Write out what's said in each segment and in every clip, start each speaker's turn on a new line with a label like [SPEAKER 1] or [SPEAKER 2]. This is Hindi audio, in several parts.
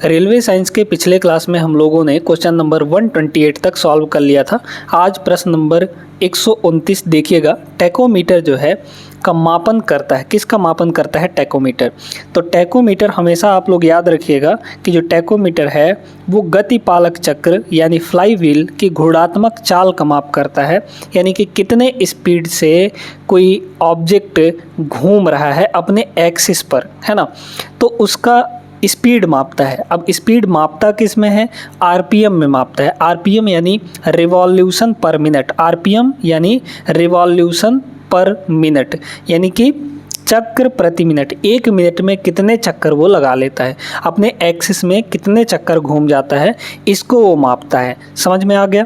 [SPEAKER 1] रेलवे साइंस के पिछले क्लास में हम लोगों ने क्वेश्चन नंबर 128 तक सॉल्व कर लिया था। आज प्रश्न नंबर 129 देखिएगा। टैकोमीटर जो है का मापन करता है, किसका मापन करता है? टैकोमीटर। तो टैकोमीटर हमेशा आप लोग याद रखिएगा कि जो टैकोमीटर है वो गतिपालक चक्र यानी फ्लाई व्हील की घूर्णात्मक चाल का माप करता है, यानी कि कितने स्पीड से कोई ऑब्जेक्ट घूम रहा है अपने एक्सिस पर, है ना। तो उसका स्पीड मापता है। अब स्पीड मापता किस में है? आरपीएम में मापता है। आरपीएम यानी रिवॉल्यूशन पर मिनट। आरपीएम यानी रिवॉल्यूशन पर मिनट, यानी कि चक्र प्रति मिनट। 1 मिनट में कितने चक्कर वो लगा लेता है, अपने एक्सिस में कितने चक्कर घूम जाता है, इसको वो मापता है। समझ में आ गया?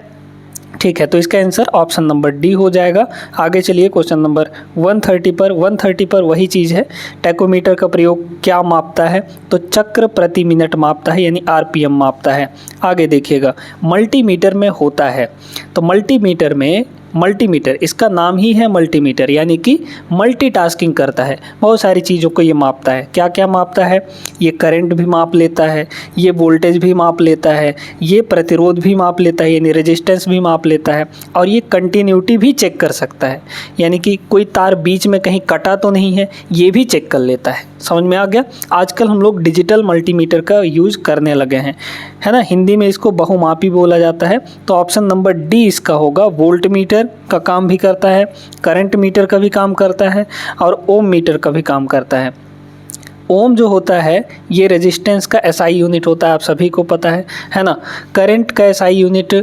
[SPEAKER 1] ठीक है, तो इसका आंसर ऑप्शन नंबर डी हो जाएगा। आगे चलिए क्वेश्चन नंबर 130 पर वही चीज़ है। टैकोमीटर का प्रयोग क्या मापता है? तो चक्र प्रति मिनट मापता है, यानी आरपीएम मापता है। आगे देखिएगा, मल्टीमीटर में होता है। तो मल्टीमीटर इसका नाम ही है मल्टीमीटर, यानी कि मल्टीटास्किंग करता है, बहुत सारी चीज़ों को ये मापता है। क्या क्या मापता है? ये करंट भी माप लेता है, ये वोल्टेज भी माप लेता है, ये प्रतिरोध भी माप लेता है, यानी रेजिस्टेंस भी माप लेता है, और ये कंटिन्यूटी भी चेक कर सकता है, यानी कि कोई तार बीच में कहीं कटा तो नहीं है, ये भी चेक कर लेता है। समझ में आ गया? आजकल हम लोग डिजिटल मल्टीमीटर का यूज़ करने लगे हैं, है ना। हिंदी में इसको बहुमापी बोला जाता है। तो ऑप्शन नंबर डी इसका होगा। वोल्ट मीटर का काम भी करता है, करंट मीटर का भी काम करता है, और ओम मीटर का भी काम करता है। ओम जो होता है ये रेजिस्टेंस का एसआई यूनिट होता है, आप सभी को पता है ना। करंट का एसआई यूनिट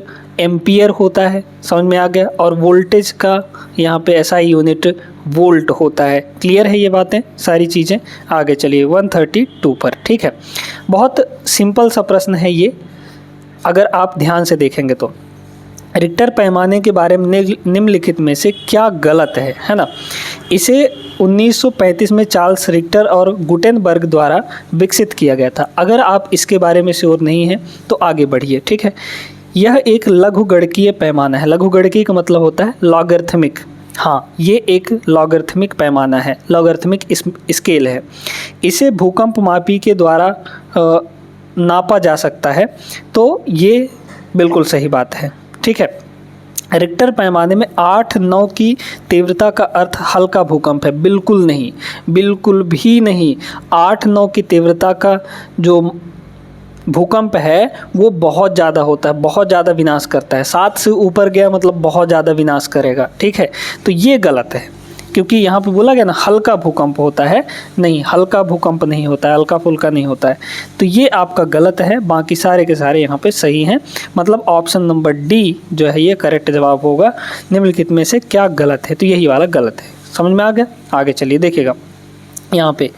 [SPEAKER 1] एम्पियर होता है, समझ में आ गया। और वोल्टेज का यहाँ पे एसआई यूनिट वोल्ट होता है। क्लियर है ये बातें सारी चीज़ें? आगे चलिए 132 पर। ठीक है, बहुत सिंपल सा प्रश्न है ये, अगर आप ध्यान से देखेंगे तो। रिक्टर पैमाने के बारे में निम्नलिखित में से क्या गलत है ना। इसे 1935 में चार्ल्स रिक्टर और गुटेनबर्ग द्वारा विकसित किया गया था। अगर आप इसके बारे में श्योर नहीं हैं तो आगे बढ़िए। ठीक है, यह एक लघुगणकीय पैमाना है। लघुगणकीय का मतलब होता है लॉगरिथमिक। हाँ, ये एक लॉगरिथमिक पैमाना है, लॉगरिथमिक स्केल है। इसे भूकंप मापी के द्वारा नापा जा सकता है। तो ये बिल्कुल सही बात है। ठीक है, रिक्टर पैमाने में 8-9 की तीव्रता का अर्थ हल्का भूकंप है? बिल्कुल नहीं, बिल्कुल भी नहीं। 8-9 की तीव्रता का जो भूकंप है वो बहुत ज़्यादा होता है, बहुत ज़्यादा विनाश करता है। 7 से ऊपर गया मतलब बहुत ज़्यादा विनाश करेगा। ठीक है, तो ये गलत है, क्योंकि यहाँ पे बोला गया ना हल्का भूकंप होता है। नहीं, हल्का भूकंप नहीं होता है, हल्का फुल्का नहीं होता है। तो ये आपका गलत है, बाकी सारे के सारे यहाँ पे सही हैं। मतलब ऑप्शन नंबर डी जो है ये करेक्ट जवाब होगा। निम्नलिखित में से क्या गलत है? तो यही वाला गलत है। समझ में आ गया? आगे चलिए देखिएगा, यहाँ पे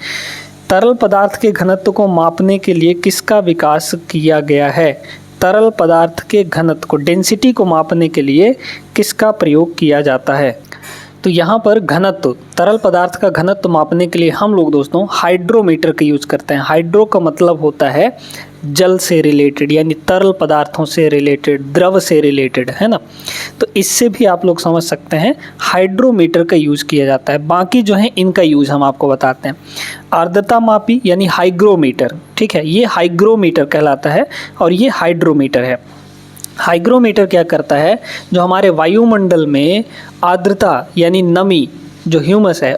[SPEAKER 1] तरल पदार्थ के घनत्व को मापने के लिए किसका विकास किया गया है? तरल पदार्थ के घनत्व को, डेंसिटी को मापने के लिए किसका प्रयोग किया जाता है? तो यहाँ पर घनत्व, तरल पदार्थ का घनत्व मापने के लिए हम लोग दोस्तों हाइड्रोमीटर का यूज़ करते हैं। हाइड्रो का मतलब होता है जल से रिलेटेड, यानी तरल पदार्थों से रिलेटेड, द्रव से रिलेटेड, है ना। तो इससे भी आप लोग समझ सकते हैं हाइड्रोमीटर का यूज़ किया जाता है। बाकी जो है इनका यूज़ हम आपको बताते हैं। आर्द्रता मापी यानी हाइग्रोमीटर, ठीक है, ये हाइग्रोमीटर कहलाता है और ये हाइड्रोमीटर है। हाइग्रोमीटर क्या करता है? जो हमारे वायुमंडल में आर्द्रता यानी नमी, जो ह्यूमस है,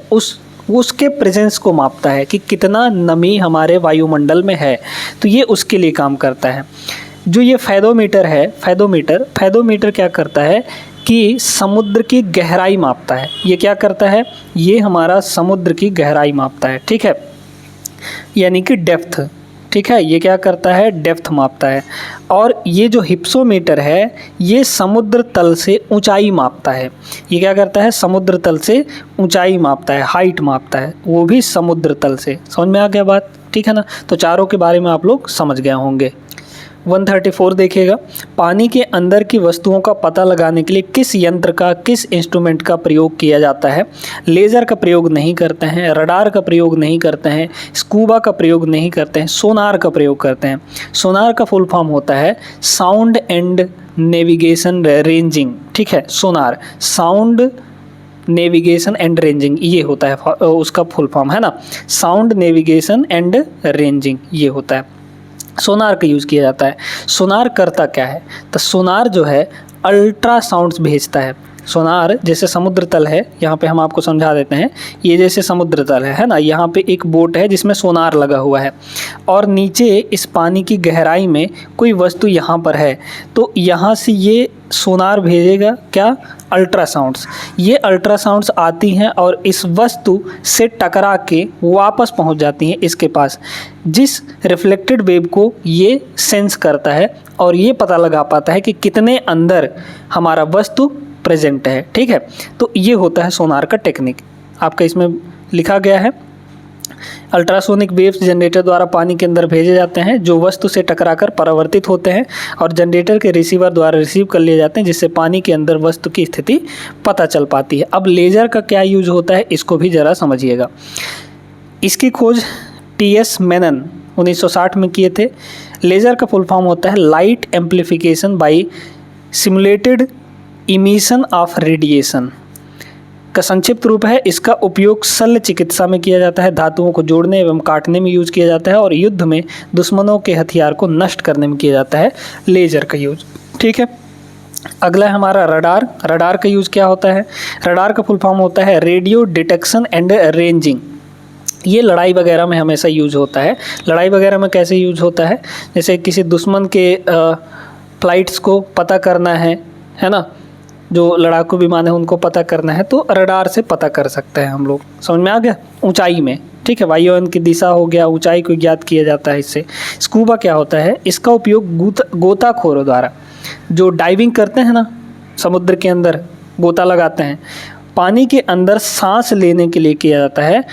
[SPEAKER 1] उसके प्रेजेंस को मापता है कि कितना नमी हमारे वायुमंडल में है। तो ये उसके लिए काम करता है। जो ये फेदोमीटर है, फेदोमीटर क्या करता है कि समुद्र की गहराई मापता है। ये क्या करता है? ये हमारा समुद्र की गहराई मापता है। ठीक है, यानी कि डेप्थ। ठीक है, ये क्या करता है? डेप्थ मापता है। और ये जो हिप्सोमीटर है ये समुद्र तल से ऊंचाई मापता है। ये क्या करता है? समुद्र तल से ऊंचाई मापता है, हाइट मापता है, वो भी समुद्र तल से। समझ में आ गया बात? ठीक है ना। तो चारों के बारे में आप लोग समझ गए होंगे। 134 देखिएगा, पानी के अंदर की वस्तुओं का पता लगाने के लिए किस यंत्र का, किस इंस्ट्रूमेंट का प्रयोग किया जाता है? लेज़र का प्रयोग नहीं करते हैं, रडार का प्रयोग नहीं करते हैं, स्कूबा का प्रयोग नहीं करते हैं, सोनार का प्रयोग करते हैं। सोनार का फुल फॉर्म होता है साउंड एंड नेविगेशन रेंजिंग। ठीक है, सोनार, साउंड नेविगेशन एंड रेंजिंग, ये होता है उसका फुल फॉर्म, है ना। साउंड नेविगेशन एंड रेंजिंग ये होता है। सोनार का यूज़ किया जाता है। सोनार करता क्या है? तो सोनार जो है अल्ट्रासाउंड्स भेजता है। सोनार जैसे समुद्र तल है, यहाँ पे हम आपको समझा देते हैं, ये जैसे समुद्र तल है ना, यहाँ पे एक बोट है जिसमें सोनार लगा हुआ है और नीचे इस पानी की गहराई में कोई वस्तु यहाँ पर है, तो यहाँ से ये सोनार भेजेगा क्या? अल्ट्रासाउंड्स। ये अल्ट्रासाउंड्स आती हैं और इस वस्तु से टकरा के वापस पहुँच जाती हैं इसके पास, जिस रिफ्लेक्टेड वेव को ये सेंस करता है और ये पता लगा पाता है कि कितने अंदर हमारा वस्तु प्रेजेंट है। ठीक है, तो ये होता है सोनार का टेक्निक। आपका इसमें लिखा गया है, अल्ट्रासोनिक वेव्स जनरेटर द्वारा पानी के अंदर भेजे जाते हैं जो वस्तु से टकराकर परावर्तित होते हैं और जनरेटर के रिसीवर द्वारा रिसीव कर लिए जाते हैं, जिससे पानी के अंदर वस्तु की स्थिति पता चल पाती है। अब लेज़र का क्या यूज होता है, इसको भी ज़रा समझिएगा। इसकी खोज टी.एस. मेनन 1960 में किए थे। लेज़र का फुल फॉर्म होता है light amplification by simulated emission of radiation का संक्षिप्त रूप है। इसका उपयोग शल्य चिकित्सा में किया जाता है, धातुओं को जोड़ने एवं काटने में यूज किया जाता है और युद्ध में दुश्मनों के हथियार को नष्ट करने में किया जाता है लेजर का यूज। ठीक है, अगला है हमारा रडार। रडार का यूज क्या होता है? रडार का फुल फॉर्म होता है रेडियो डिटेक्शन एंड रेंजिंग। ये लड़ाई वगैरह में हमेशा यूज होता है। लड़ाई वगैरह में कैसे यूज होता है? जैसे किसी दुश्मन के फ्लाइट्स को पता करना है ना, जो लड़ाकू विमान है उनको पता करना है, तो रडार से पता कर सकते हैं हम लोग। समझ में आ गया? ऊंचाई में, ठीक है, वायुयान की दिशा हो गया, ऊंचाई को ज्ञात किया जाता है इससे। स्कूबा क्या होता है? इसका उपयोग गोताखोरों द्वारा, जो डाइविंग करते हैं ना, समुद्र के अंदर गोता लगाते हैं, पानी के अंदर सांस लेने के लिए किया जाता है।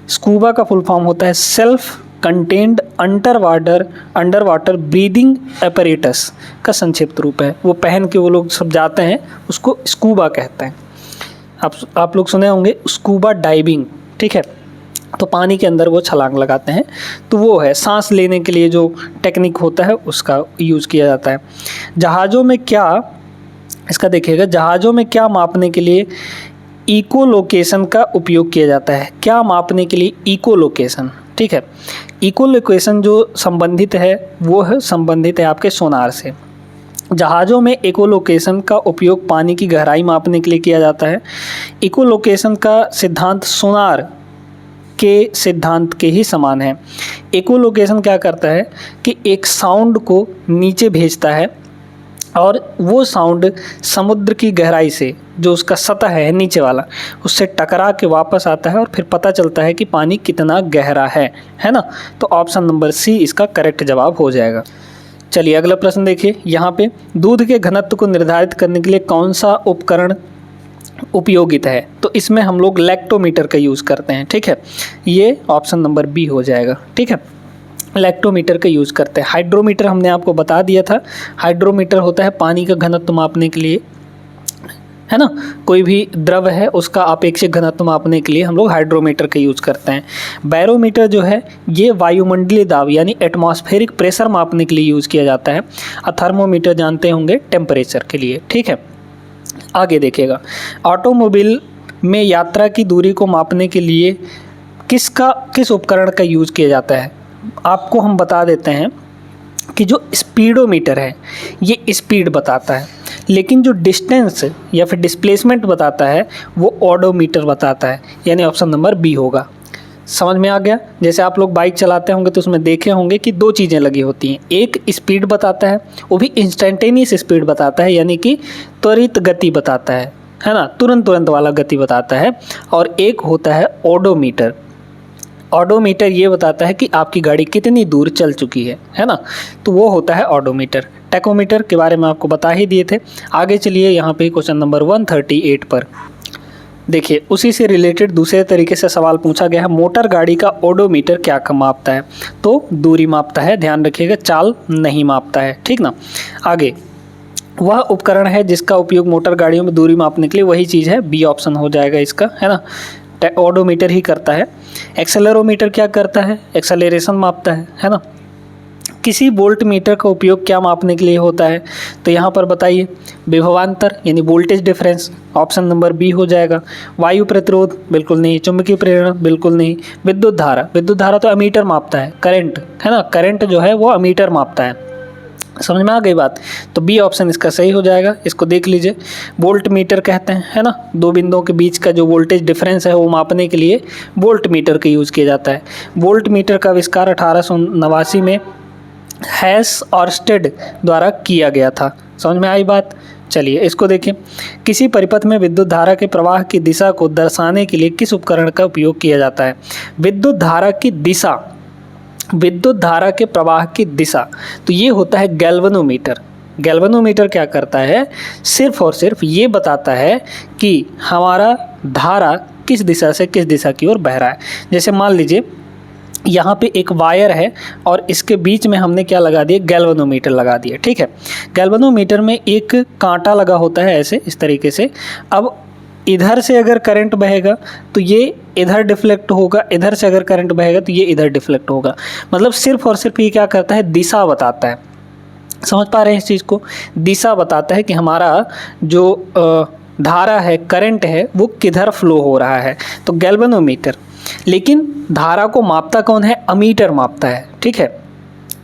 [SPEAKER 1] स्कूबा का फुल फॉर्म होता है self contained under water breathing apparatus का संक्षिप्त रूप है। वो पहन के वो लोग सब जाते हैं, उसको स्कूबा कहते हैं। आप लोग सुने होंगे स्कूबा डाइविंग, ठीक है, तो पानी के अंदर वो छलांग लगाते हैं, तो वो है सांस लेने के लिए जो टेक्निक होता है उसका यूज़ किया जाता है। जहाज़ों में क्या, इसका देखिएगा, जहाज़ों में क्या मापने के लिए इको लोकेशन का उपयोग किया जाता है? क्या मापने के लिए इको लोकेशन? ठीक है, इको लोकेशन जो संबंधित है वो है संबंधित है आपके सोनार से। जहाज़ों में इको लोकेशन का उपयोग पानी की गहराई मापने के लिए किया जाता है। इको लोकेशन का सिद्धांत सोनार के सिद्धांत के ही समान है। इको लोकेशन क्या करता है कि एक साउंड को नीचे भेजता है और वो साउंड समुद्र की गहराई से, जो उसका सतह है नीचे वाला, उससे टकरा के वापस आता है और फिर पता चलता है कि पानी कितना गहरा है ना। तो ऑप्शन नंबर सी इसका करेक्ट जवाब हो जाएगा। चलिए अगला प्रश्न देखिए। यहाँ पे दूध के घनत्व को निर्धारित करने के लिए कौन सा उपकरण उपयोगित है? तो इसमें हम लोग लैक्टोमीटर का यूज़ करते हैं। ठीक है, ये ऑप्शन नंबर बी हो जाएगा। ठीक है, लैक्टोमीटर का यूज़ करते हैं। हाइड्रोमीटर हमने आपको बता दिया था। हाइड्रोमीटर होता है पानी का घनत्व मापने के लिए, है ना, कोई भी द्रव है उसका अपेक्षित घनत्व मापने के लिए हम लोग हाइड्रोमीटर का यूज़ करते हैं। बैरोमीटर जो है ये वायुमंडलीय दाब यानी एटमॉस्फेरिक प्रेशर मापने के लिए यूज़ किया जाता है। और थर्मोमीटर जानते होंगे टेम्परेचर के लिए। ठीक है, आगे देखिएगा। ऑटोमोबाइल में यात्रा की दूरी को मापने के लिए किस उपकरण का यूज़ किया जाता है? आपको हम बता देते हैं कि जो स्पीडोमीटर है ये स्पीड बताता है, लेकिन जो डिस्टेंस या फिर डिस्प्लेसमेंट बताता है वो ओडोमीटर बताता है, यानी ऑप्शन नंबर बी होगा। समझ में आ गया? जैसे आप लोग बाइक चलाते होंगे तो उसमें देखे होंगे कि दो चीज़ें लगी होती हैं, एक स्पीड बताता है, वो भी इंस्टेंटेनियस स्पीड बताता है, यानी कि त्वरित गति बताता है ना, तुरंत वाला गति बताता है, और एक होता है ओडोमीटर। ऑडोमीटर ये बताता है कि आपकी गाड़ी कितनी दूर चल चुकी है ना, तो वो होता है ऑडोमीटर। टैकोमीटर के बारे में आपको बता ही दिए थे। आगे चलिए यहाँ पे क्वेश्चन नंबर 138 पर देखिए, उसी से रिलेटेड दूसरे तरीके से सवाल पूछा गया है। मोटर गाड़ी का ओडोमीटर क्या मापता है? तो दूरी मापता है, ध्यान रखिएगा, चाल नहीं मापता है। ठीक ना। आगे, वह उपकरण है जिसका उपयोग मोटर गाड़ियों में दूरी मापने के लिए, वही चीज़ है, बी ऑप्शन हो जाएगा इसका, है ना, ओडोमीटर ही करता है। एक्सेलरोमीटर क्या करता है? एक्सेलरेशन मापता है ना। किसी वोल्ट मीटर का उपयोग क्या मापने के लिए होता है? तो यहाँ पर बताइए, विभवांतर यानी voltage difference, option number B हो जाएगा। वायु प्रतिरोध, बिल्कुल नहीं। चुंबकीय प्रेरण, बिल्कुल नहीं। विद्युत धारा, विद्युत धारा तो अमीटर मापता है, करंट है ना, करंट जो है वो अमीटर मापता है। समझ में आ गई बात? तो बी ऑप्शन इसका सही हो जाएगा। इसको देख लीजिए, वोल्ट मीटर कहते हैं, है ना, दो बिंदुओं के बीच का जो वोल्टेज डिफरेंस है वो मापने के लिए वोल्ट मीटर का यूज़ किया जाता है। वोल्ट मीटर का आविष्कार 1889 में हैस ऑर्स्टेड द्वारा किया गया था। समझ में आई बात? चलिए इसको देखें, किसी परिपथ में विद्युत धारा के प्रवाह की दिशा को दर्शाने के लिए किस उपकरण का उपयोग किया जाता है? विद्युत धारा की दिशा, विद्युत धारा के प्रवाह की दिशा, तो ये होता है गैल्वेनोमीटर। गैल्वेनोमीटर क्या करता है? सिर्फ और सिर्फ ये बताता है कि हमारा धारा किस दिशा से किस दिशा की ओर बह रहा है। जैसे मान लीजिए यहाँ पे एक वायर है और इसके बीच में हमने क्या लगा दिया? गैल्वेनोमीटर लगा दिया, ठीक है। गैल्वेनोमीटर में एक कांटा लगा होता है ऐसे, इस तरीके से। अब इधर से अगर करंट बहेगा तो ये इधर डिफ्लेक्ट होगा, इधर से अगर करंट बहेगा तो ये इधर डिफ्लेक्ट होगा। मतलब सिर्फ और सिर्फ ये क्या करता है? दिशा बताता है। समझ पा रहे हैं इस चीज़ को? दिशा बताता है कि हमारा जो धारा है, करंट है, वो किधर फ्लो हो रहा है। तो गैल्वेनोमीटर। लेकिन धारा को मापता कौन है? अमीटर मापता है, ठीक है।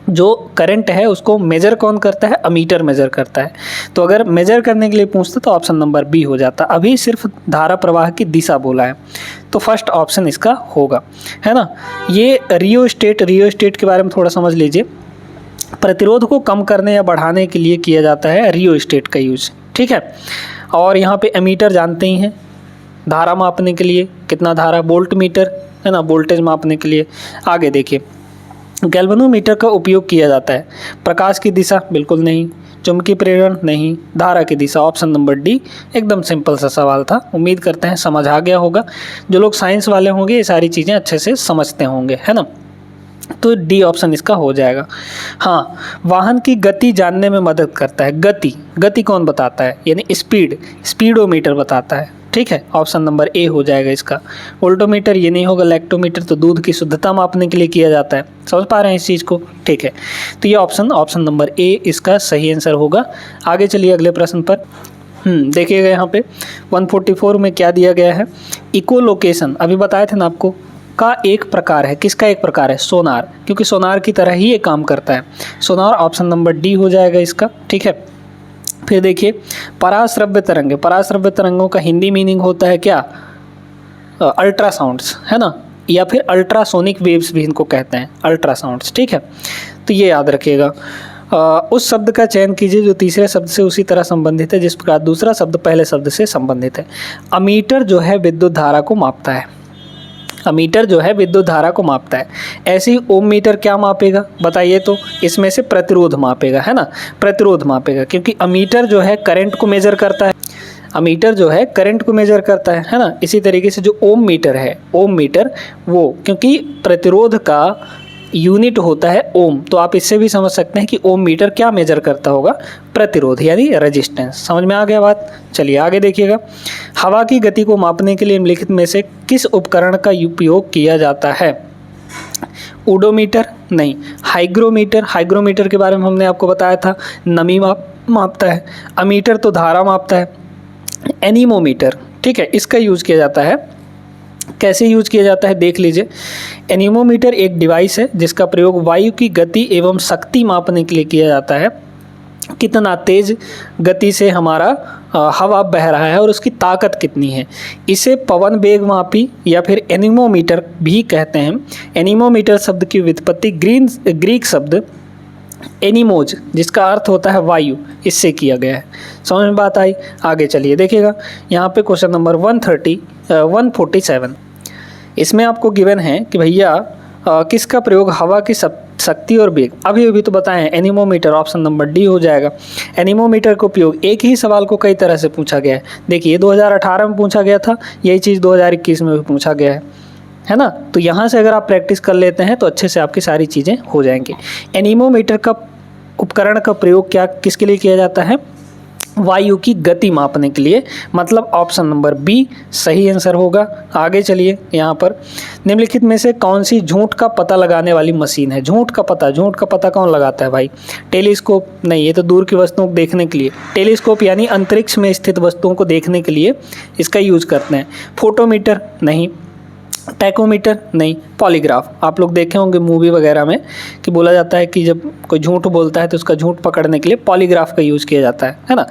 [SPEAKER 1] जो करंट है उसको मेजर कौन करता है? अमीटर मेजर करता है। तो अगर मेजर करने के लिए पूछते तो ऑप्शन नंबर बी हो जाता। अभी सिर्फ धारा प्रवाह की दिशा बोला है, तो फर्स्ट ऑप्शन इसका होगा, है ना। ये रियोस्टेट के बारे में थोड़ा समझ लीजिए। प्रतिरोध को कम करने या बढ़ाने के लिए किया जाता है रियोस्टेट का यूज, ठीक है। और यहाँ पे एमीटर जानते ही हैं, धारा मापने के लिए, कितना धारा, वोल्ट मीटर है ना, वोल्टेज मापने के लिए। आगे देखिए, गैल्वेनोमीटर का उपयोग किया जाता है प्रकाश की दिशा, बिल्कुल नहीं। चुंबकीय प्रेरण, नहीं। धारा की दिशा, ऑप्शन नंबर डी। एकदम सिंपल सा सवाल था, उम्मीद करते हैं समझ आ गया होगा। जो लोग साइंस वाले होंगे ये सारी चीज़ें अच्छे से समझते होंगे, है ना। तो डी ऑप्शन इसका हो जाएगा। हाँ, वाहन की गति जानने में मदद करता है। गति कौन बताता है? यानी स्पीडोमीटर बताता है, ठीक है। ऑप्शन नंबर ए हो जाएगा इसका। वोल्टोमीटर ये नहीं होगा। लैक्टोमीटर तो दूध की शुद्धता मापने के लिए किया जाता है। समझ पा रहे हैं इस चीज़ को? ठीक है, तो ये ऑप्शन नंबर ए इसका सही आंसर होगा। आगे चलिए अगले प्रश्न पर। देखिएगा यहाँ पे 144 में क्या दिया गया है? इकोलोकेशन, अभी बताए थे ना आपको, का एक प्रकार है। किसका एक प्रकार है? सोनार, क्योंकि सोनार की तरह ही ये काम करता है। सोनार ऑप्शन नंबर डी हो जाएगा इसका, ठीक है। फिर देखिए, पराश्रव्य तरंगे, पराश्रव्य तरंगों का हिंदी मीनिंग होता है क्या? अल्ट्रासाउंड्स, है ना, या फिर अल्ट्रासोनिक वेव्स भी इनको कहते हैं, अल्ट्रासाउंड्स, ठीक है। तो ये याद रखिएगा। उस शब्द का चयन कीजिए जो तीसरे शब्द से उसी तरह संबंधित है जिस प्रकार दूसरा शब्द पहले शब्द से संबंधित है। अमीटर जो है विद्युत धारा को मापता है। अमीटर जो है विद्युत धारा को मापता है। ऐसे ही ओम मीटर क्या मापेगा? बताइए तो। इसमें से प्रतिरोध मापेगा, है ना, प्रतिरोध मापेगा, क्योंकि अमीटर जो है करंट को मेजर करता है। अमीटर जो है करंट को मेजर करता है ना। इसी तरीके से जो ओम मीटर है, ओम मीटर वो, क्योंकि प्रतिरोध का यूनिट होता है ओम, तो आप इससे भी समझ सकते हैं कि ओम मीटर क्या मेजर करता होगा? प्रतिरोध यानी रेजिस्टेंस। समझ में आ गया बात? चलिए आगे देखिएगा। हवा की गति को मापने के लिए निम्नलिखित में से किस उपकरण का उपयोग किया जाता है? ओडोमीटर, नहीं। हाइग्रोमीटर, हाइग्रोमीटर के बारे में हमने आपको बताया था, नमी मापता है। अमीटर तो धारा मापता है। एनीमोमीटर, ठीक है, इसका यूज किया जाता है। कैसे यूज किया जाता है देख लीजिए। एनीमोमीटर एक डिवाइस है जिसका प्रयोग वायु की गति एवं शक्ति मापने के लिए किया जाता है। कितना तेज गति से हमारा हवा बह रहा है और उसकी ताकत कितनी है। इसे पवन वेग मापी या फिर एनीमोमीटर भी कहते हैं। एनीमोमीटर शब्द की व्युत्पत्ति ग्रीक शब्द एनीमोज, जिसका अर्थ होता है वायु, इससे किया गया है। समझ में बात आई? आगे चलिए देखिएगा। यहाँ पे क्वेश्चन नंबर 147, इसमें आपको गिवन है कि भैया किसका प्रयोग हवा की शक्ति और वेग, अभी तो बताएं, एनीमोमीटर, ऑप्शन नंबर डी हो जाएगा। एनीमोमीटर का उपयोग, एक ही सवाल को कई तरह से पूछा गया है। देखिए 2018 में पूछा गया था, यही चीज़ 2021 में भी पूछा गया है ना। तो यहाँ से अगर आप प्रैक्टिस कर लेते हैं तो अच्छे से आपकी सारी चीज़ें हो जाएंगी। एनीमोमीटर का उपकरण का प्रयोग क्या किसके लिए किया जाता है? वायु की गति मापने के लिए, मतलब ऑप्शन नंबर बी सही आंसर होगा। आगे चलिए, यहाँ पर निम्नलिखित में से कौन सी झूठ का पता लगाने वाली मशीन है? झूठ का पता कौन लगाता है भाई? टेलीस्कोप नहीं, ये तो दूर की वस्तुओं को देखने के लिए। टेलीस्कोप यानी अंतरिक्ष में स्थित वस्तुओं को देखने के लिए इसका यूज करते हैं। फोटोमीटर नहीं, टैकोमीटर नहीं, पॉलीग्राफ। आप लोग देखे होंगे मूवी वगैरह में कि बोला जाता है कि जब कोई झूठ बोलता है तो उसका झूठ पकड़ने के लिए पॉलीग्राफ का यूज़ किया जाता है ना।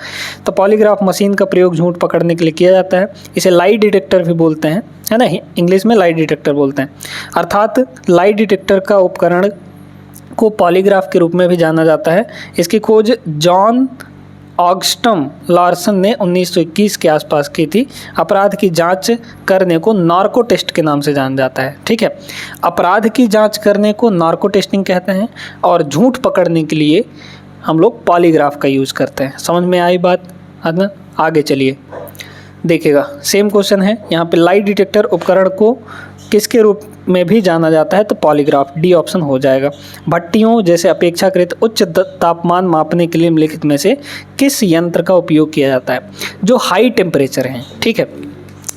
[SPEAKER 1] तो पॉलीग्राफ मशीन का प्रयोग झूठ पकड़ने के लिए किया जाता है। इसे लाई डिटेक्टर भी बोलते हैं, है ना, इंग्लिश में लाई डिटेक्टर बोलते हैं। अर्थात लाई डिटेक्टर का उपकरण को पॉलीग्राफ के रूप में भी जाना जाता है। इसकी खोज जॉन ऑगस्टम लार्सन ने 1921 के आसपास की थी। अपराध की जांच करने को नार्को टेस्ट के नाम से जाना जाता है। ठीक है, अपराध की जांच करने को नार्को टेस्टिंग कहते हैं और झूठ पकड़ने के लिए हम लोग पॉलीग्राफ का यूज़ करते हैं। समझ में आई बात है ना? आगे चलिए, देखिएगा सेम क्वेश्चन है। यहाँ पे लाई डिटेक्टर उपकरण को किसके रूप में भी जाना जाता है? तो पॉलीग्राफ, डी ऑप्शन हो जाएगा। भट्टियों जैसे अपेक्षाकृत उच्च तापमान मापने के लिए निम्नलिखित में से किस यंत्र का उपयोग किया जाता है? जो हाई टेम्परेचर हैं, ठीक है,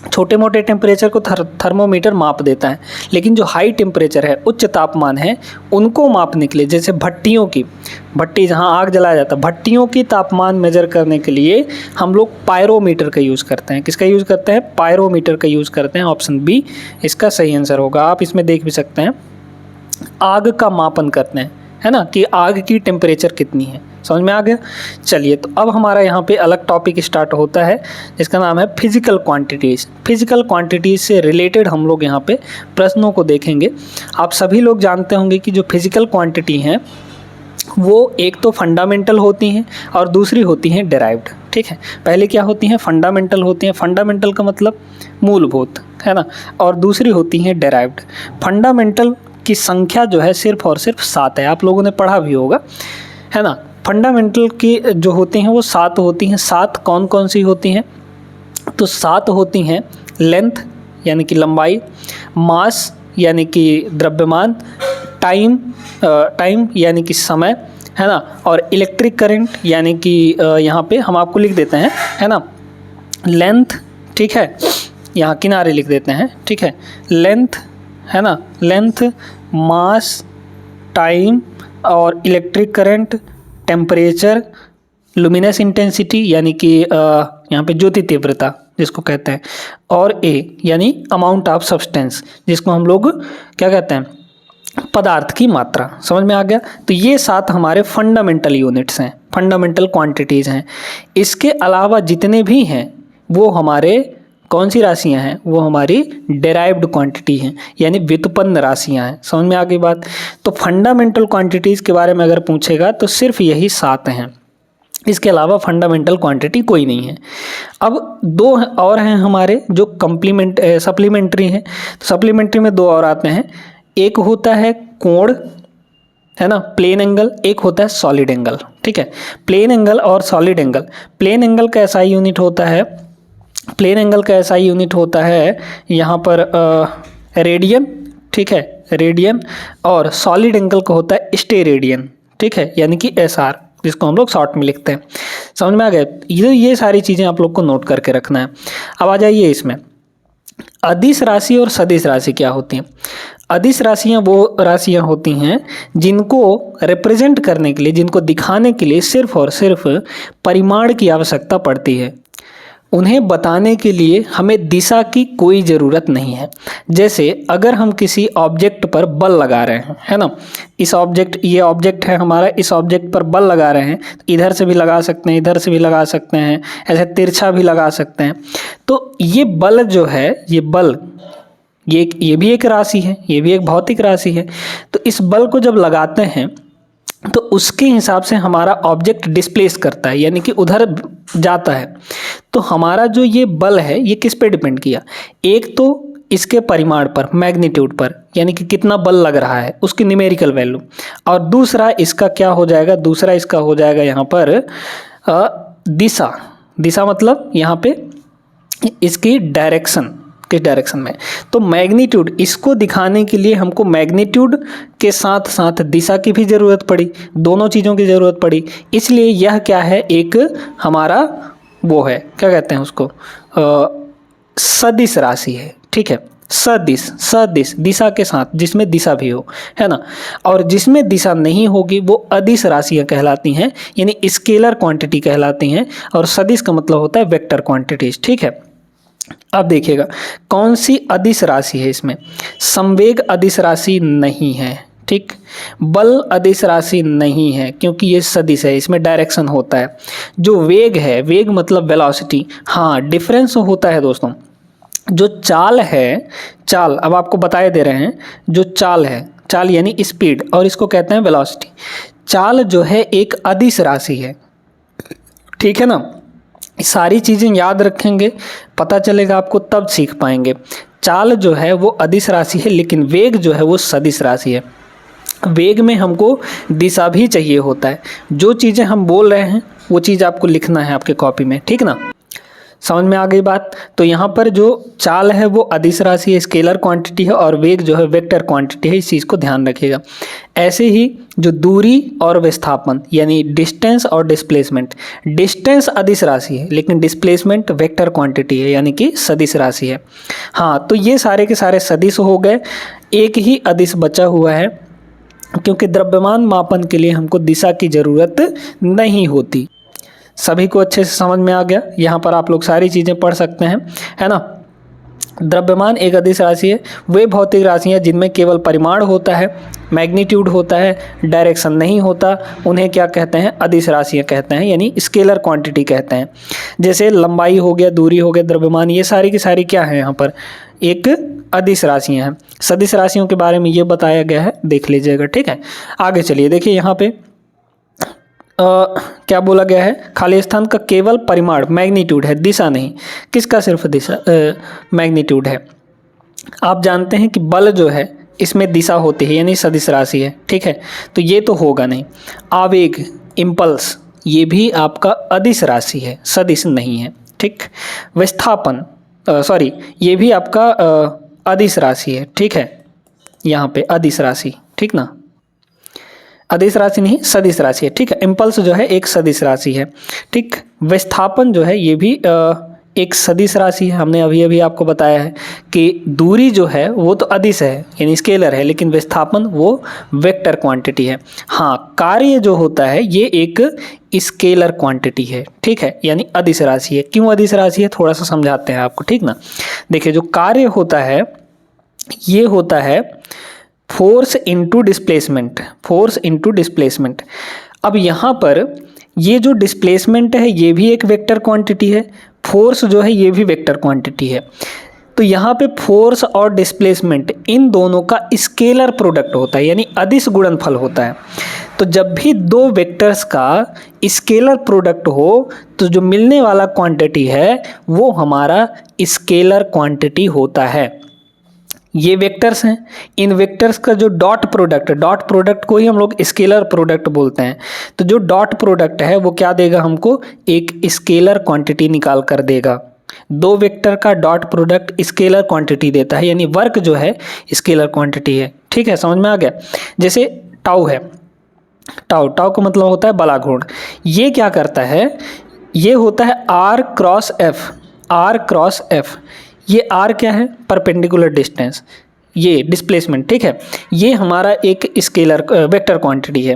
[SPEAKER 1] छोटे मोटे टेम्परेचर को थर्मोमीटर माप देता है, लेकिन जो हाई टेम्परेचर है, उच्च तापमान है, उनको मापने के लिए, जैसे भट्टी जहाँ आग जलाया जाता है, भट्टियों की तापमान मेजर करने के लिए हम लोग पायरोमीटर का यूज़ करते हैं। किसका यूज़ करते हैं? पायरोमीटर का यूज़ करते हैं। ऑप्शन बी इसका सही आंसर होगा। आप इसमें देख भी सकते हैं, आग का मापन करते हैं, है ना, कि आग की टेम्परेचर कितनी है। समझ में आ गया? चलिए, तो अब हमारा यहाँ पे अलग टॉपिक स्टार्ट होता है जिसका नाम है फिजिकल क्वांटिटीज़। फिजिकल क्वांटिटीज़ से रिलेटेड हम लोग यहाँ पे प्रश्नों को देखेंगे। आप सभी लोग जानते होंगे कि जो फिजिकल क्वांटिटी हैं वो एक तो फंडामेंटल होती हैं और दूसरी होती हैं डेराइव्ड। ठीक है, पहले क्या होती हैं? फंडामेंटल होती हैं। फंडामेंटल का मतलब मूलभूत, है ना, और दूसरी होती हैं डेराइव्ड। फंडामेंटल की संख्या जो है सिर्फ और सिर्फ 7 है। आप लोगों ने पढ़ा भी होगा, है ना। फंडामेंटल की जो होती हैं वो 7 होती हैं। 7 कौन कौन सी होती हैं? तो 7 होती हैं लेंथ यानी कि लंबाई, मास यानी कि द्रव्यमान, टाइम यानी कि समय, है ना, और इलेक्ट्रिक करंट यानी कि यहाँ पे हम आपको लिख देते हैं, है ना, लेंथ, ठीक है, यहाँ किनारे लिख देते हैं, ठीक है, लेंथ, है ना, लेंथ, मास, टाइम और electric current, temperature, luminous intensity यानी कि यहाँ पे ज्योति तीव्रता जिसको कहते हैं, और ए यानी अमाउंट ऑफ सब्सटेंस जिसको हम लोग क्या कहते हैं? पदार्थ की मात्रा। समझ में आ गया? तो ये 7 हमारे फंडामेंटल यूनिट्स हैं, फंडामेंटल क्वांटिटीज़ हैं। इसके अलावा जितने भी हैं वो हमारे कौन सी राशियां हैं? वो हमारी डेराइव्ड क्वांटिटी हैं, यानी व्युत्पन्न राशियां हैं। समझ में आ गई बात? तो फंडामेंटल क्वांटिटीज़ के बारे में अगर पूछेगा तो सिर्फ यही 7 हैं, इसके अलावा फंडामेंटल क्वांटिटी कोई नहीं है। अब 2 और हैं हमारे जो सप्लीमेंट्री हैं। तो सप्लीमेंट्री में 2 और आते हैं। एक होता है कोण, है ना, प्लेन एंगल, एक होता है सॉलिड एंगल। ठीक है, प्लेन एंगल और सॉलिड एंगल। प्लेन एंगल का SI यूनिट होता है, प्लेन एंगल का SI यूनिट होता है यहाँ पर रेडियन, ठीक है, रेडियन, और सॉलिड एंगल का होता है स्टेरेडियन, ठीक है, यानी कि SR, जिसको हम लोग शॉर्ट में लिखते हैं। समझ में आ गया? ये सारी चीज़ें आप लोग को नोट करके रखना है। अब आ जाइए इसमें, अदिश राशि और सदिश राशि क्या होती हैं? अदिश राशियाँ वो राशियाँ होती हैं जिनको रिप्रेजेंट करने के लिए, जिनको दिखाने के लिए सिर्फ और सिर्फ परिमाण की आवश्यकता पड़ती है। उन्हें बताने के लिए हमें दिशा की कोई ज़रूरत नहीं है। जैसे अगर हम किसी ऑब्जेक्ट पर बल लगा रहे हैं, है ना, ये ऑब्जेक्ट है हमारा, इस ऑब्जेक्ट पर बल लगा रहे हैं, इधर से भी लगा सकते हैं, इधर से भी लगा सकते हैं, ऐसे तिरछा भी लगा सकते हैं। तो ये बल जो है, ये बल, ये भी एक राशि है, ये भी एक भौतिक राशि है। तो इस बल को जब लगाते हैं तो उसके हिसाब से हमारा ऑब्जेक्ट डिस्प्लेस करता है, यानी कि उधर जाता है। तो हमारा जो ये बल है ये किस पे डिपेंड किया? एक तो इसके परिमाण पर, मैग्नीट्यूड पर, यानी कि कितना बल लग रहा है उसकी न्यूमेरिकल वैल्यू, और दूसरा इसका क्या हो जाएगा? दूसरा इसका हो जाएगा यहाँ पर दिशा। दिशा मतलब यहाँ पे इसकी डायरेक्शन, किस डायरेक्शन में। तो मैग्नीट्यूड, इसको दिखाने के लिए हमको मैग्नीट्यूड के साथ साथ दिशा की भी ज़रूरत पड़ी, दोनों चीज़ों की ज़रूरत पड़ी। इसलिए यह क्या है, एक हमारा वो है, क्या कहते हैं उसको, सदिश राशि है। ठीक है, सदिश, सदिश दिशा के साथ, जिसमें दिशा भी हो, है ना। और जिसमें दिशा नहीं होगी वो अदिश राशियाँ कहलाती हैं, यानी स्केलर क्वांटिटी कहलाती हैं। और सदिश का मतलब होता है वेक्टर क्वांटिटीज। ठीक है, अब देखिएगा कौन सी अदिश राशि है इसमें। संवेग अदिश राशि नहीं है, ठीक। बल अदिश राशि नहीं है क्योंकि ये सदिश है, इसमें डायरेक्शन होता है। जो वेग है, वेग मतलब वेलोसिटी, हाँ डिफरेंस होता है दोस्तों। जो चाल है, चाल अब आपको बताए दे रहे हैं, जो चाल है, चाल यानी स्पीड, और इसको कहते हैं वेलोसिटी। चाल जो है एक अदिश राशि है, ठीक है ना। सारी चीज़ें याद रखेंगे, पता चलेगा आपको, तब सीख पाएंगे। चाल जो है वो अदिश राशि है, लेकिन वेग जो है वो सदिश राशि है। वेग में हमको दिशा भी चाहिए होता है। जो चीज़ें हम बोल रहे हैं वो चीज़ आपको लिखना है आपके कॉपी में, ठीक ना। समझ में आ गई बात। तो यहाँ पर जो चाल है वो अदिश राशि है, स्केलर क्वांटिटी है, और वेग जो है वेक्टर क्वांटिटी है। इस चीज़ को ध्यान रखिएगा। ऐसे ही जो दूरी और विस्थापन यानी डिस्टेंस और डिस्प्लेसमेंट, डिस्टेंस अदिश राशि है लेकिन डिस्प्लेसमेंट वेक्टर क्वांटिटी है यानी कि सदिश राशि है। हाँ, तो ये सारे के सारे सदिश हो गए। एक ही अदिश बचा हुआ है क्योंकि द्रव्यमान मापन के लिए हमको दिशा की ज़रूरत नहीं होती। सभी को अच्छे से समझ में आ गया। यहाँ पर आप लोग सारी चीज़ें पढ़ सकते हैं, है ना। द्रव्यमान एक अदिश राशि है। वे भौतिक राशियाँ जिनमें केवल परिमाण होता है, मैग्नीट्यूड होता है, डायरेक्शन नहीं होता, उन्हें क्या कहते हैं, अदिश राशियाँ कहते हैं, यानी स्केलर क्वांटिटी कहते हैं। जैसे लंबाई हो गया, दूरी हो गया, द्रव्यमान, ये सारी की सारी क्या है, यहाँ पर एक अदिश राशियाँ हैं। सदिश राशियों के बारे में ये बताया गया है, देख लीजिएगा, ठीक है। आगे चलिए, देखिए यहाँ पे क्या बोला गया है, खाली स्थान का केवल परिमाण मैग्नीट्यूड है, दिशा नहीं। किसका सिर्फ दिशा मैग्नीट्यूड है। आप जानते हैं कि बल जो है इसमें दिशा होती है यानी सदिश राशि है, ठीक है। तो ये तो होगा नहीं। आवेग, इम्पल्स, ये भी आपका अदिश राशि है, सदिश नहीं है, ठीक। विस्थापन सॉरी, ये भी आपका अदिश राशि है, ठीक है। यहाँ पे अदिश राशि, ठीक ना, अदिश राशि नहीं सदिश राशि है, ठीक है। इम्पल्स जो है एक सदिश राशि है, ठीक। विस्थापन जो है ये भी एक सदिश राशि है। हमने अभी अभी आपको बताया है कि दूरी जो है वो तो अदिश है यानी स्केलर है, लेकिन विस्थापन वो वेक्टर क्वांटिटी है। हाँ, कार्य जो होता है ये एक स्केलर क्वांटिटी है, ठीक है, यानी अदिश राशि है। क्यों अदिश राशि है, थोड़ा सा समझाते हैं आपको, ठीक ना। देखिए, जो कार्य होता है ये होता है force into displacement, force into displacement. अब यहाँ पर ये जो डिस्प्लेसमेंट है ये भी एक वेक्टर क्वांटिटी है, फोर्स जो है ये भी वेक्टर क्वांटिटी है। तो यहाँ पे फोर्स और डिस्प्लेसमेंट इन दोनों का स्केलर प्रोडक्ट होता है यानी अदिश गुणनफल होता है। तो जब भी दो वेक्टर्स का स्केलर प्रोडक्ट हो तो जो मिलने वाला क्वांटिटी है वो हमारा स्केलर क्वांटिटी होता है। ये वेक्टर्स हैं, इन वेक्टर्स का जो डॉट प्रोडक्ट को ही हम लोग स्केलर प्रोडक्ट बोलते हैं। तो जो डॉट प्रोडक्ट है वो क्या देगा हमको, एक स्केलर क्वांटिटी निकाल कर देगा। दो वेक्टर का डॉट प्रोडक्ट स्केलर क्वांटिटी देता है यानी वर्क जो है स्केलर क्वांटिटी है, ठीक है, समझ में आ गया। जैसे टाउ है, टाउ का मतलब होता है बलाघूर्ण। ये क्या करता है, ये होता है आर क्रॉस एफ। ये आर क्या है, परपेंडिकुलर डिस्टेंस, ये डिस्प्लेसमेंट, ठीक है। ये हमारा एक स्केलर वेक्टर क्वांटिटी है।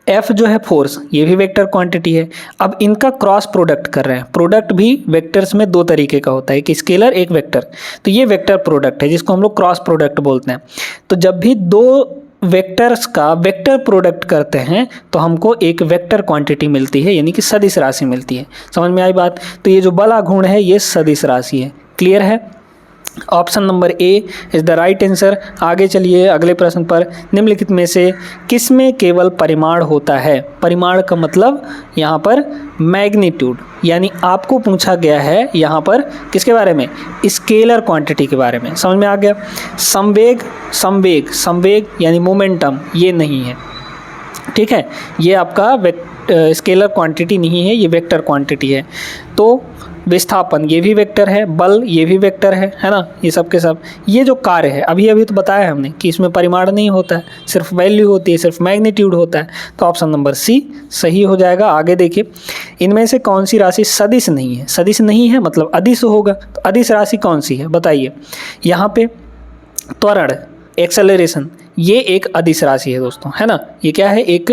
[SPEAKER 1] एफ जो है फोर्स, ये भी वेक्टर क्वांटिटी है। अब इनका क्रॉस प्रोडक्ट कर रहे हैं। प्रोडक्ट भी वेक्टर्स में दो तरीके का होता है, एक स्केलर एक वेक्टर। तो ये वेक्टर प्रोडक्ट है जिसको हम लोग क्रॉस प्रोडक्ट बोलते हैं। तो जब भी दो वेक्टर्स का वेक्टर प्रोडक्ट करते हैं तो हमको एक वेक्टर क्वांटिटी मिलती है यानी कि सदिश राशि मिलती है। समझ में आई बात। तो ये जो बलाघूर्ण है ये सदिश राशि है। क्लियर है। Option number A is the right answer. आगे चलिए अगले प्रश्न पर। निम्नलिखित में से किसमें केवल परिमाण होता है। परिमाण का मतलब यहाँ पर मैग्नीट्यूड, यानी आपको पूछा गया है यहाँ पर किसके बारे में, स्केलर क्वांटिटी के बारे में। समझ में आ गया। संवेग यानी मोमेंटम ये नहीं है। ठीक है, ये आपका स्केलर क्वांटिटी नहीं है, ये वेक्टर क्वांटिटी है। तो विस्थापन ये भी वेक्टर है, बल ये भी वेक्टर है ना, ये सब के सब। ये जो कार्य है अभी तो बताया हमने कि इसमें परिमाण नहीं होता है, सिर्फ वैल्यू होती है, सिर्फ मैग्नीट्यूड होता है। तो ऑप्शन नंबर सी सही हो जाएगा। आगे देखिए, इनमें से कौन सी राशि सदिश नहीं है? सदिश नहीं है मतलब अदिश होगा, तो अदिश राशि कौन सी है बताइए। यहाँ पे त्वरण, एक्सेलरेशन, ये एक अदिश राशि है दोस्तों, है ना। ये क्या है? एक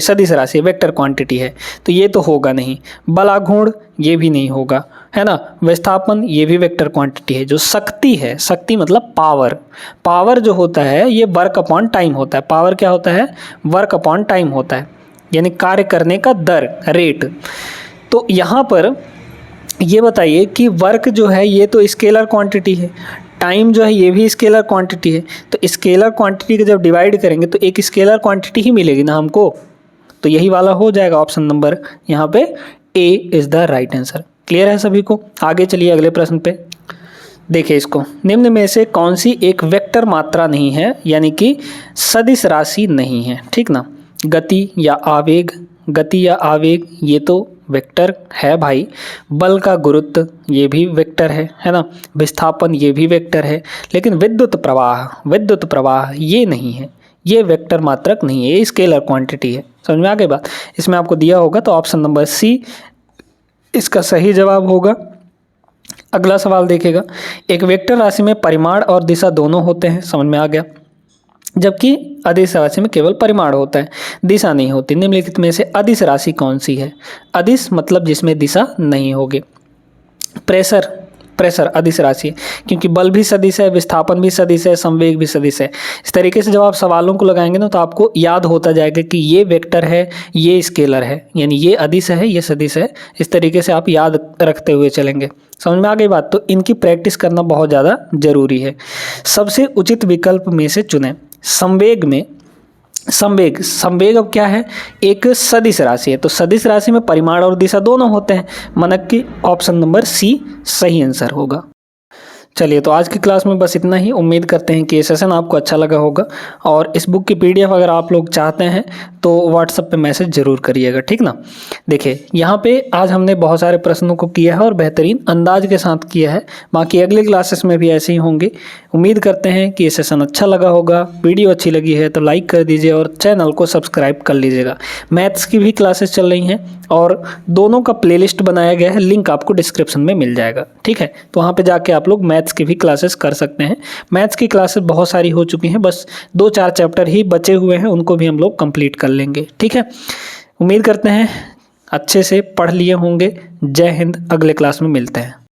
[SPEAKER 1] सदिश राशि, वेक्टर क्वांटिटी है, तो ये तो होगा नहीं। बलाघूर्ण ये भी नहीं होगा, है ना। विस्थापन ये भी वेक्टर क्वांटिटी है। जो शक्ति है, शक्ति मतलब पावर, पावर जो होता है ये वर्क अपॉन टाइम होता है। पावर क्या होता है? वर्क अपॉन टाइम होता है, यानी कार्य करने का दर, रेट। तो यहाँ पर ये बताइए कि वर्क जो है ये तो स्केलर क्वांटिटी है, टाइम जो है ये भी स्केलर क्वांटिटी है। तो स्केलर क्वांटिटी को जब डिवाइड करेंगे तो एक स्केलर क्वांटिटी ही मिलेगी ना हमको, तो यही वाला हो जाएगा ऑप्शन नंबर यहाँ पे A is the right answer. Clear है सभी को? आगे चलिए अगले प्रश्न पे। देखिए इसको, निम्न में से कौन सी एक वेक्टर मात्रा नहीं है, यानी कि सदिश राशि नहीं है, ठीक ना। गति या आवेग, गति या आवेग ये तो वेक्टर है भाई। बल का गुरुत्व ये भी वेक्टर है ना। विस्थापन ये भी वेक्टर है। लेकिन विद्युत प्रवाह ये नहीं है, ये वेक्टर मात्रक नहीं है, ये स्केलर क्वांटिटी है। समझ में आ गई बात? इसमें आपको दिया होगा तो ऑप्शन नंबर सी इसका सही जवाब होगा। अगला सवाल देखिएगा, एक वेक्टर राशि में परिमाण और दिशा दोनों होते हैं, समझ में आ गया, जबकि अदिश राशि में केवल परिमाण होता है, दिशा नहीं होती। निम्नलिखित में से अदिश राशि कौन सी है? अदिश मतलब जिसमें दिशा नहीं होगी। प्रेशर अदिश राशि है, क्योंकि बल भी सदिश है, विस्थापन भी सदिश है, संवेग भी सदिश है। इस तरीके से जब आप सवालों को लगाएंगे ना तो आपको याद होता जाएगा कि ये वेक्टर है, ये स्केलर है, यानी ये अदिश है, ये सदिश है। इस तरीके से आप याद रखते हुए चलेंगे। समझ में आ गई बात? तो इनकी प्रैक्टिस करना बहुत ज़्यादा जरूरी है। सबसे उचित विकल्प में से चुनें। संवेग में संवेग अब क्या है? एक सदिश राशि है, तो सदिश राशि में परिमाण और दिशा दोनों होते हैं, माना कि ऑप्शन नंबर सी सही आंसर होगा। चलिए, तो आज की क्लास में बस इतना ही। उम्मीद करते हैं कि ये सेशन आपको अच्छा लगा होगा, और इस बुक की PDF अगर आप लोग चाहते हैं तो व्हाट्सएप पे मैसेज ज़रूर करिएगा, ठीक ना। देखिए यहाँ पे आज हमने बहुत सारे प्रश्नों को किया है और बेहतरीन अंदाज के साथ किया है। बाकी अगले क्लासेस में भी ऐसे ही होंगे। उम्मीद करते हैं कि ये सेशन अच्छा लगा होगा। वीडियो अच्छी लगी है तो लाइक कर दीजिए और चैनल को सब्सक्राइब कर लीजिएगा। मैथ्स की भी क्लासेस चल रही हैं और दोनों का प्लेलिस्ट बनाया गया है, लिंक आपको डिस्क्रिप्शन में मिल जाएगा, ठीक है। तो वहाँ पे जाके आप लोग मैथ्स की भी क्लासेस कर सकते हैं। मैथ्स की क्लासेस बहुत सारी हो चुकी हैं, बस 2-4 चैप्टर ही बचे हुए हैं, उनको भी हम लोग कंप्लीट कर लेंगे, ठीक है। उम्मीद करते हैं अच्छे से पढ़ लिए होंगे। जय हिंद, अगले क्लास में मिलते हैं।